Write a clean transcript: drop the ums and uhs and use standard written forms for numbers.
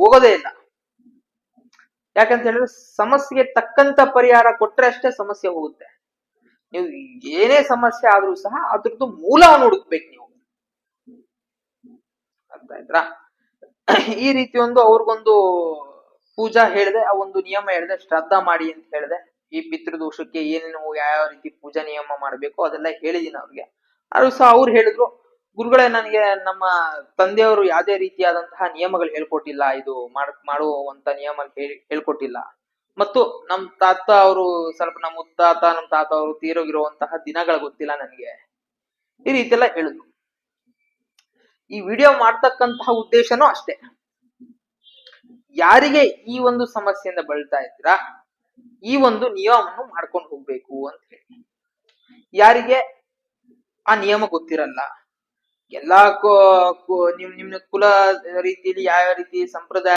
ಹೋಗೋದೇ ಇಲ್ಲ. ಯಾಕಂತ ಹೇಳಿದ್ರೆ ಸಮಸ್ಯೆಗೆ ತಕ್ಕಂತ ಪರಿಹಾರ ಕೊಟ್ರೆ ಅಷ್ಟೇ ಸಮಸ್ಯೆ ಹೋಗುತ್ತೆ. ನೀವು ಏನೇ ಸಮಸ್ಯೆ ಆದ್ರೂ ಸಹ ಅದ್ರದ್ದು ಮೂಲವನ್ನು ಹುಡುಕ್ಬೇಕು ನೀವು. ಅರ್ಥ ಆಯ್ತಾ? ಈ ರೀತಿ ಒಂದು ಅವ್ರಿಗೊಂದು ಪೂಜಾ ಹೇಳಿದೆ, ಆ ಒಂದು ನಿಯಮ ಹೇಳಿದೆ, ಶ್ರಾದ್ದ ಮಾಡಿ ಅಂತ ಹೇಳಿದೆ. ಈ ಪಿತೃದೋಷಕ್ಕೆ ಏನೇನು ಯಾವ ರೀತಿ ಪೂಜಾ ನಿಯಮ ಮಾಡ್ಬೇಕು ಅದೆಲ್ಲ ಹೇಳಿದೀನಿ ಅವ್ರಿಗೆ. ಅದು ಸಹ ಅವ್ರು ಹೇಳಿದ್ರು, ಗುರುಗಳೇ ನನಗೆ ನಮ್ಮ ತಂದೆಯವರು ಯಾವುದೇ ರೀತಿಯಾದಂತಹ ನಿಯಮಗಳು ಹೇಳ್ಕೊಟ್ಟಿಲ್ಲ, ಇದು ಮಾಡುವಂತ ನಿಯಮ ಹೇಳ್ಕೊಟ್ಟಿಲ್ಲ. ಮತ್ತು ನಮ್ ತಾತ ಅವರು ಸ್ವಲ್ಪ ನಮ್ಮ ಮುತ್ತಾತ ನಮ್ ತಾತ ಅವರು ತೀರೋಗಿರುವಂತಹ ದಿನಗಳು ಗೊತ್ತಿಲ್ಲ ನನ್ಗೆ. ಈ ರೀತಿ ಎಲ್ಲ ಹೇಳಿದ್ರು. ಈ ವಿಡಿಯೋ ಮಾಡ್ತಕ್ಕಂತಹ ಉದ್ದೇಶನೂ ಅಷ್ಟೇ, ಯಾರಿಗೆ ಈ ಒಂದು ಸಮಸ್ಯೆಯಿಂದ ಬಳಲ್ತಾ ಇದ್ದೀರಾ ಈ ಒಂದು ನಿಯಮವನ್ನು ಮಾಡ್ಕೊಂಡು ಹೋಗ್ಬೇಕು ಅಂತ ಹೇಳಿ. ಯಾರಿಗೆ ಆ ನಿಯಮ ಗೊತ್ತಿರಲ್ಲ, ಎಲ್ಲಾ ನಿಮ್ ಕುಲ ರೀತಿಯಲ್ಲಿ ಯಾವ ರೀತಿ ಸಂಪ್ರದಾಯ